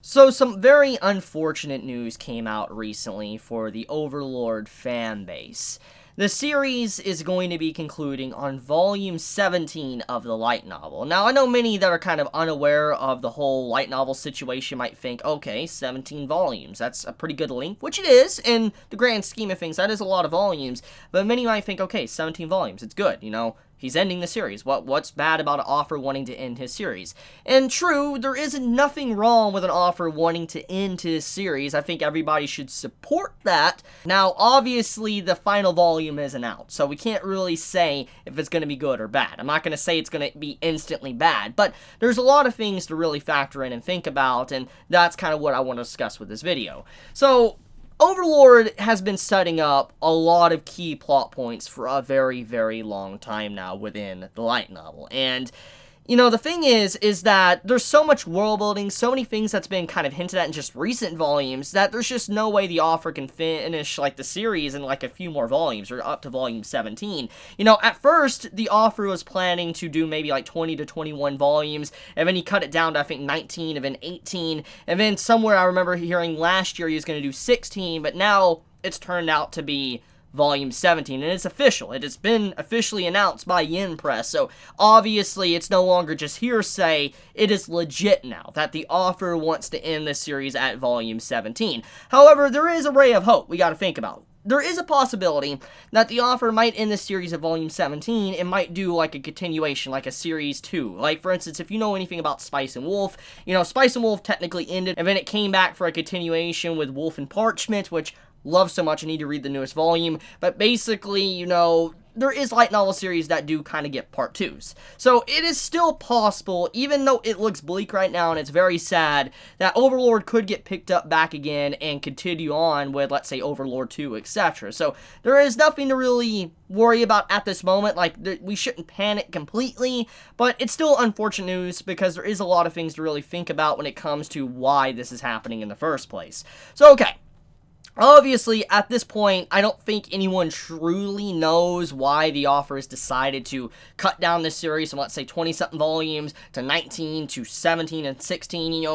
So some very unfortunate news came out recently for the Overlord fan base. The series is going to be concluding on volume 17 of the light novel. Now, I know many that are kind of unaware of the whole light novel situation might think, okay, 17 volumes, that's a pretty good length, which it is, in the grand scheme of things, that is a lot of volumes, but many might think, okay, 17 volumes, it's good, he's ending the series. What's bad about an author wanting to end his series? And true, there is nothing wrong with an author wanting to end his series. I think everybody should support that. Now, obviously, the final volume isn't out, so we can't really say if it's going to be good or bad. I'm not going to say it's going to be instantly bad, but there's a lot of things to really factor in and think about, and that's kind of what I want to discuss with this video. So, Overlord has been setting up a lot of key plot points for a very, very long time now within the light novel, and the thing is that there's so much world building, so many things that's been kind of hinted at in just recent volumes, that there's just no way the author can finish, the series in, a few more volumes, or up to volume 17. At first, the author was planning to do maybe, 20 to 21 volumes, and then he cut it down to, I think, 19, and then 18, and then somewhere I remember hearing last year he was going to do 16, but now it's turned out to be Volume 17, and it's official. It has been officially announced by Yen Press, so obviously it's no longer just hearsay. It is legit now that the author wants to end this series at Volume 17. However, there is a ray of hope we gotta think about. There is a possibility that the author might end this series at Volume 17 and might do, a continuation, a Series 2. For instance, if you know anything about Spice and Wolf, Spice and Wolf technically ended, and then it came back for a continuation with Wolf and Parchment, which love so much. I need to read the newest volume, but basically, there is light novel series that do kind of get part 2s. So it is still possible, even though it looks bleak right now and it's very sad, that Overlord could get picked up back again and continue on with, let's say, Overlord 2, etc. So there is nothing to really worry about at this moment. We shouldn't panic completely, but it's still unfortunate news because there is a lot of things to really think about when it comes to why this is happening in the first place. So, okay. Obviously, at this point, I don't think anyone truly knows why the author has decided to cut down this series from, let's say, 20-something volumes to 19 to 17 and 16,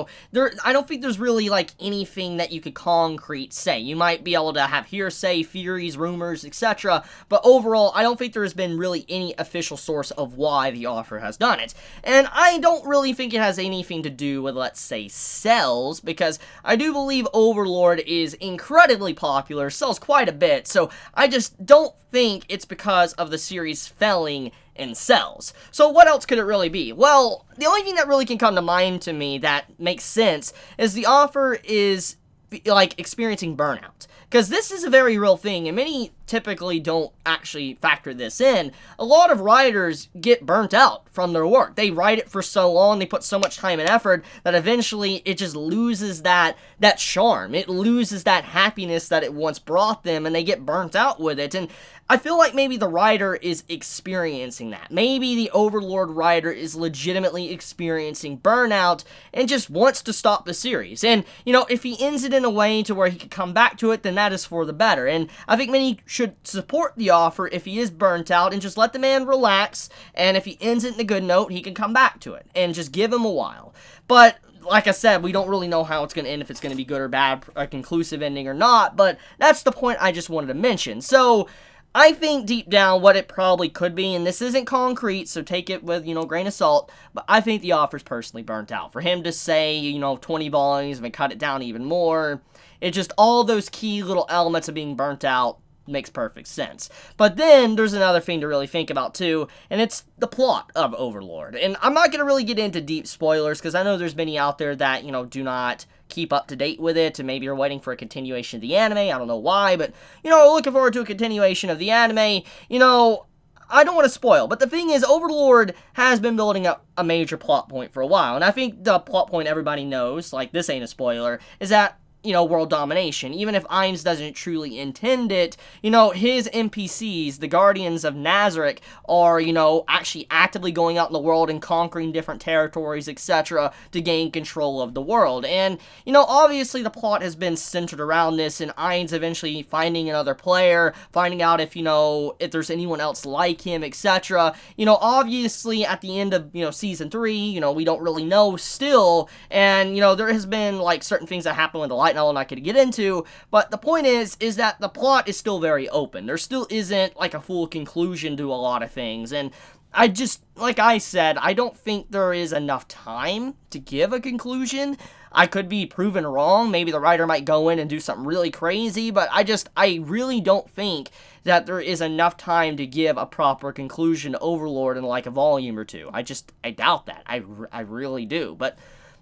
I don't think there's really, anything that you could concrete say. You might be able to have hearsay, theories, rumors, etc., but overall, I don't think there's been really any official source of why the author has done it. And I don't really think it has anything to do with, let's say, sales, because I do believe Overlord is incredibly popular, sells quite a bit, so I just don't think it's because of the series failing in sales. So what else could it really be? Well, the only thing that really can come to mind to me that makes sense is the author is experiencing burnout. Because this is a very real thing, and many typically don't actually factor this in. A lot of writers get burnt out from their work. They write it for so long, they put so much time and effort, that eventually it just loses that charm. It loses that happiness that it once brought them, and they get burnt out with it. And I feel like maybe the writer is experiencing that. Maybe the Overlord writer is legitimately experiencing burnout and just wants to stop the series. And, if he ends it in a way to where he could come back to it, then that is for the better. And I think many should support the author if he is burnt out and just let the man relax. And if he ends it in a good note, he can come back to it and just give him a while. But like I said, we don't really know how it's going to end, if it's going to be good or bad, a conclusive ending or not, but that's the point I just wanted to mention. So I think deep down what it probably could be, and this isn't concrete, so take it with, grain of salt, but I think the author's personally burnt out. For him to say, 20 volumes and cut it down even more, it just, all those key little elements of being burnt out makes perfect sense. But then there's another thing to really think about too, and it's the plot of Overlord. And I'm not going to really get into deep spoilers, because I know there's many out there that, do not keep up to date with it, and maybe you're waiting for a continuation of the anime. I don't know why, but, looking forward to a continuation of the anime. I don't want to spoil, but the thing is, Overlord has been building up a major plot point for a while, and I think the plot point everybody knows, this ain't a spoiler, is that world domination. Even if Ainz doesn't truly intend it, his NPCs, the Guardians of Nazarick, are, actually actively going out in the world and conquering different territories, etc., to gain control of the world. And, obviously the plot has been centered around this, and Ainz eventually finding another player, finding out if, if there's anyone else like him, etc. Obviously at the end of, Season 3, we don't really know still, and, there has been, like, certain things that happen with the light novel I'm not going to get into, but the point is that the plot is still very open. There still isn't, like, a full conclusion to a lot of things, and I just, like I said, I don't think there is enough time to give a conclusion. I could be proven wrong. Maybe the writer might go in and do something really crazy, but I really don't think that there is enough time to give a proper conclusion to Overlord in like a volume or two. I doubt that. I really do, but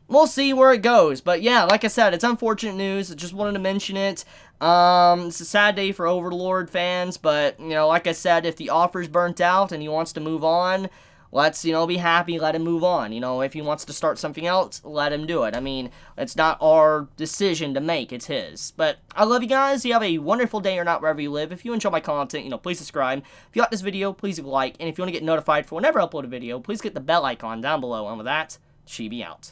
we'll see where it goes. But yeah, like I said, it's unfortunate news. I just wanted to mention it. It's a sad day for Overlord fans, but, like I said, if the offer's burnt out and he wants to move on, let's, be happy, let him move on. If he wants to start something else, let him do it. I mean, it's not our decision to make, it's his. But I love you guys. You have a wonderful day or not wherever you live. If you enjoy my content, please subscribe. If you like this video, please leave a like. And if you want to get notified for whenever I upload a video, please hit the bell icon down below. And with that, Chibi out.